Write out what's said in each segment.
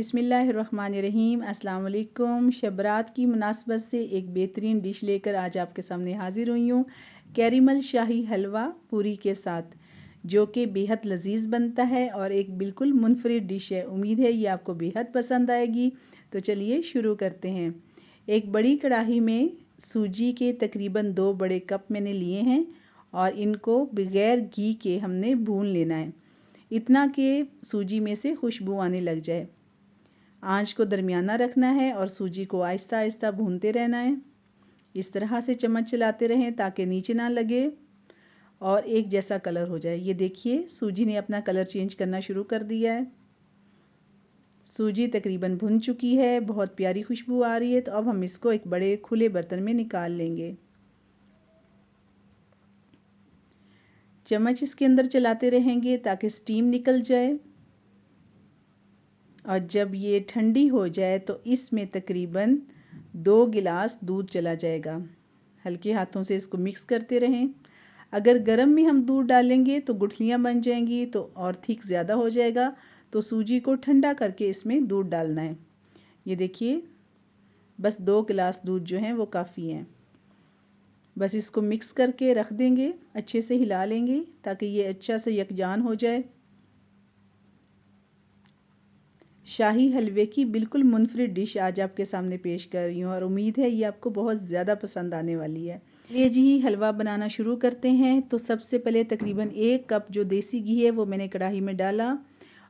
बिस्मिल्लाहिर्रहमानिर्रहीम। अस्सलाम वालेकुम। शबरात की मुनासबत से एक बेहतरीन डिश लेकर आज आपके सामने हाज़िर हुई हूँ। कैरमल शाही हलवा पूरी के साथ, जो कि बेहद लजीज बनता है और एक बिल्कुल मुनफरिद डिश है। उम्मीद है ये आपको बेहद पसंद आएगी। तो चलिए शुरू करते हैं। एक बड़ी कढ़ाई में सूजी के तकरीबन 2 बड़े कप मैंने लिए हैं और इनको बग़ैर घी के हमने भून लेना है, इतना कि सूजी में से खुशबू आने लग जाए। आंच को दरमियाना रखना है और सूजी को आहिस्ता आहिस्ता भूनते रहना है। इस तरह से चम्मच चलाते रहें ताकि नीचे ना लगे और एक जैसा कलर हो जाए। ये देखिए सूजी ने अपना कलर चेंज करना शुरू कर दिया है। सूजी तकरीबन भुन चुकी है, बहुत प्यारी खुशबू आ रही है। तो अब हम इसको एक बड़े खुले बर्तन में निकाल लेंगे। चम्मच इसके अंदर चलाते रहेंगे ताकि स्टीम निकल जाए और जब ये ठंडी हो जाए तो इसमें तकरीबन 2 गिलास दूध चला जाएगा। हल्के हाथों से इसको मिक्स करते रहें। अगर गर्म में हम दूध डालेंगे तो गुठलियाँ बन जाएंगी तो और थिक ज़्यादा हो जाएगा। तो सूजी को ठंडा करके इसमें दूध डालना है। ये देखिए बस 2 गिलास दूध जो हैं वो काफ़ी हैं। बस इसको मिक्स करके रख देंगे, अच्छे से हिला लेंगे ताकि ये अच्छा से यकजान हो जाए। शाही हलवे की बिल्कुल मुनफरिद डिश आज आपके सामने पेश कर रही हूँ और उम्मीद है ये आपको बहुत ज़्यादा पसंद आने वाली है। ये जी हलवा बनाना शुरू करते हैं। तो सबसे पहले तकरीबन 1 कप जो देसी घी है वो मैंने कढ़ाई में डाला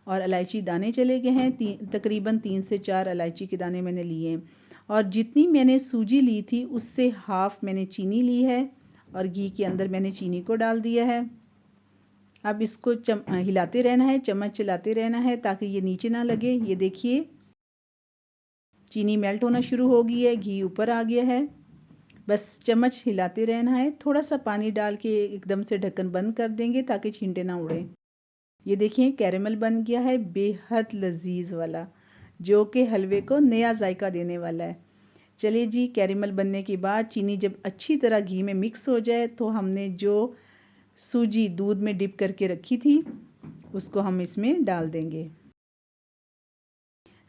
और इलायची दाने चले गए हैं। तकरीबन 3 से 4 इलायची के दाने मैंने लिए हैं और जितनी मैंने सूजी ली थी उससे हाफ़ मैंने चीनी ली है और घी के अंदर मैंने चीनी को डाल दिया है। अब इसको हिलाते रहना है, चम्मच चलाते रहना है ताकि ये नीचे ना लगे। ये देखिए चीनी मेल्ट होना शुरू हो गई है, घी ऊपर आ गया है। बस चम्मच हिलाते रहना है। थोड़ा सा पानी डाल के एकदम से ढक्कन बंद कर देंगे ताकि छींटे ना उड़े। ये देखिए कैरेमल बन गया है, बेहद लजीज वाला, जो कि हलवे को नया जायका देने वाला है। चलिए जी, कैरेमल बनने के बाद चीनी जब अच्छी तरह घी में मिक्स हो जाए तो हमने जो सूजी दूध में डिप करके रखी थी उसको हम इसमें डाल देंगे।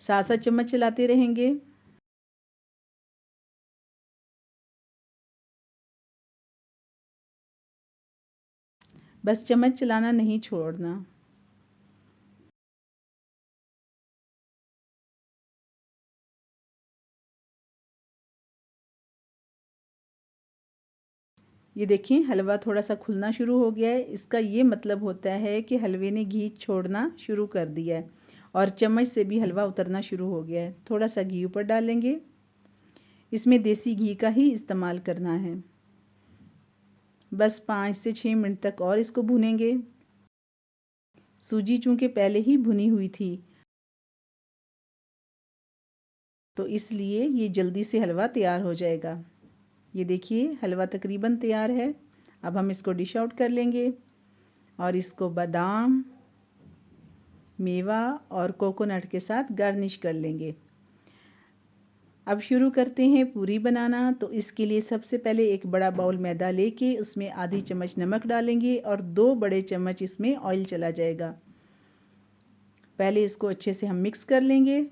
साथ साथ चम्मच चलाते रहेंगे। बस चम्मच चलाना नहीं छोड़ना। ये देखिए हलवा थोड़ा सा खुलना शुरू हो गया है। इसका ये मतलब होता है कि हलवे ने घी छोड़ना शुरू कर दिया है और चम्मच से भी हलवा उतरना शुरू हो गया है। थोड़ा सा घी ऊपर डालेंगे। इसमें देसी घी का ही इस्तेमाल करना है। बस 5 से 6 मिनट तक और इसको भूनेंगे। सूजी चूँकि पहले ही भुनी हुई थी तो इसलिए ये जल्दी से हलवा तैयार हो जाएगा। ये देखिए हलवा तकरीबन तैयार है। अब हम इसको डिश आउट कर लेंगे और इसको बादाम, मेवा और कोकोनट के साथ गार्निश कर लेंगे। अब शुरू करते हैं पूरी बनाना। तो इसके लिए सबसे पहले एक बड़ा बाउल मैदा लेके उसमें आधी चम्मच नमक डालेंगे और 2 बड़े चम्मच इसमें ऑयल चला जाएगा। पहले इसको अच्छे से हम मिक्स कर लेंगे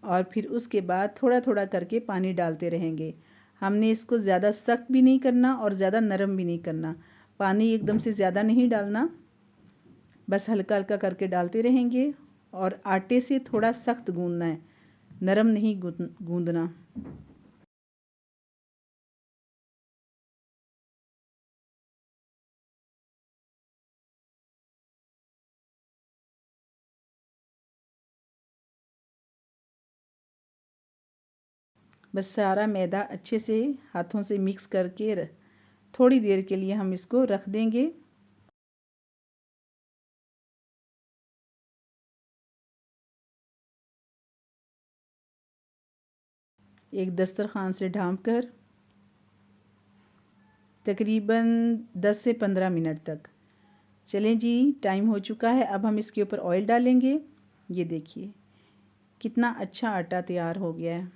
और फिर उसके बाद थोड़ा थोड़ा करके पानी डालते रहेंगे। हमने इसको ज़्यादा सख्त भी नहीं करना और ज़्यादा नरम भी नहीं करना। पानी एकदम से ज़्यादा नहीं डालना, बस हल्का हल्का करके डालते रहेंगे और आटे से थोड़ा सख्त गूंदना है, नरम नहीं गूंदना। बस सारा मैदा अच्छे से हाथों से मिक्स करके थोड़ी देर के लिए हम इसको रख देंगे। एक दस्तरखान से ढाँप कर तकरीबन 10 से 15 मिनट तक। चलें जी, टाइम हो चुका है। अब हम इसके ऊपर ऑयल डालेंगे। ये देखिए कितना अच्छा आटा तैयार हो गया है।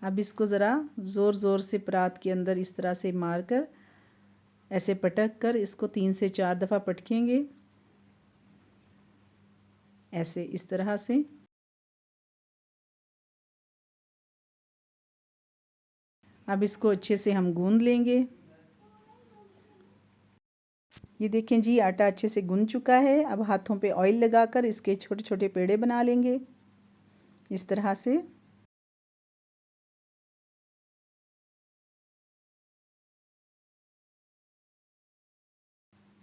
अब इसको ज़रा ज़ोर ज़ोर से परात के अंदर इस तरह से मार कर, ऐसे पटक कर इसको 3 से 4 दफ़ा पटकेंगे। ऐसे इस तरह से। अब इसको अच्छे से हम गूंद लेंगे। ये देखें जी, आटा अच्छे से गूंद चुका है। अब हाथों पे ऑयल लगाकर इसके छोटे छोटे पेड़े बना लेंगे इस तरह से।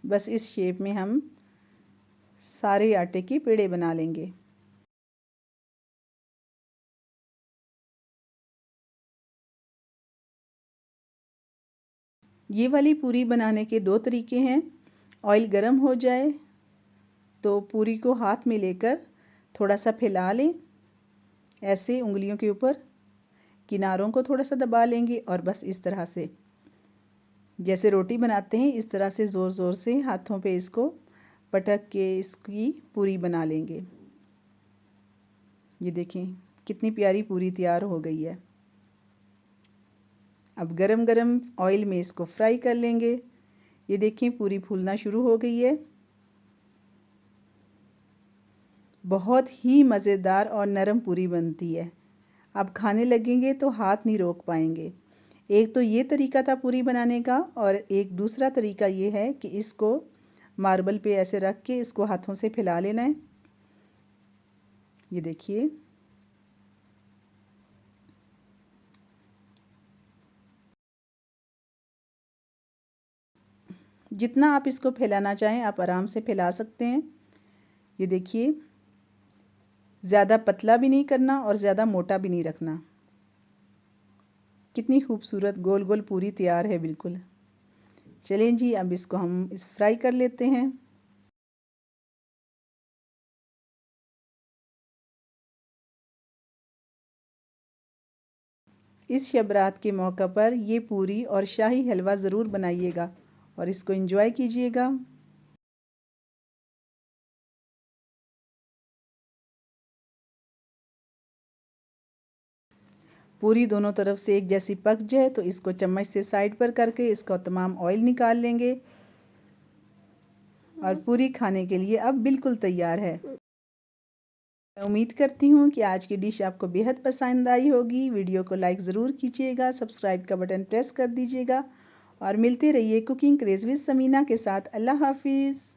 बस इस शेप में हम सारे आटे के पेड़े बना लेंगे। ये वाली पूरी बनाने के दो तरीके हैं। ऑयल गरम हो जाए तो पूरी को हाथ में लेकर थोड़ा सा फैला लें, ऐसे उंगलियों के ऊपर किनारों को थोड़ा सा दबा लेंगे और बस इस तरह से जैसे रोटी बनाते हैं इस तरह से ज़ोर ज़ोर से हाथों पे इसको पटक के इसकी पूरी बना लेंगे। ये देखें कितनी प्यारी पूरी तैयार हो गई है। अब गरम गरम ऑयल में इसको फ्राई कर लेंगे। ये देखें पूरी फूलना शुरू हो गई है। बहुत ही मज़ेदार और नरम पूरी बनती है। अब खाने लगेंगे तो हाथ नहीं रोक पाएंगे। एक तो ये तरीका था पूरी बनाने का, और एक दूसरा तरीका ये है कि इसको मार्बल पे ऐसे रख के इसको हाथों से फैला लेना है। ये देखिए जितना आप इसको फैलाना चाहें आप आराम से फैला सकते हैं। ये देखिए ज़्यादा पतला भी नहीं करना और ज़्यादा मोटा भी नहीं रखना। कितनी खूबसूरत गोल गोल पूरी तैयार है बिल्कुल। चलें जी, अब इसको हम फ्राई कर लेते हैं। इस शब रात के मौका पर ये पूरी और शाही हलवा ज़रूर बनाइएगा और इसको एंजॉय कीजिएगा। पूरी दोनों तरफ से एक जैसी पक जाए तो इसको चम्मच से साइड पर करके इसका तमाम ऑयल निकाल लेंगे और पूरी खाने के लिए अब बिल्कुल तैयार है। मैं उम्मीद करती हूँ कि आज की डिश आपको बेहद पसंद आई होगी। वीडियो को लाइक ज़रूर कीजिएगा, सब्सक्राइब का बटन प्रेस कर दीजिएगा और मिलते रहिए कुकिंग क्रेज़ विद समीना के साथ। अल्लाह हाफिज़।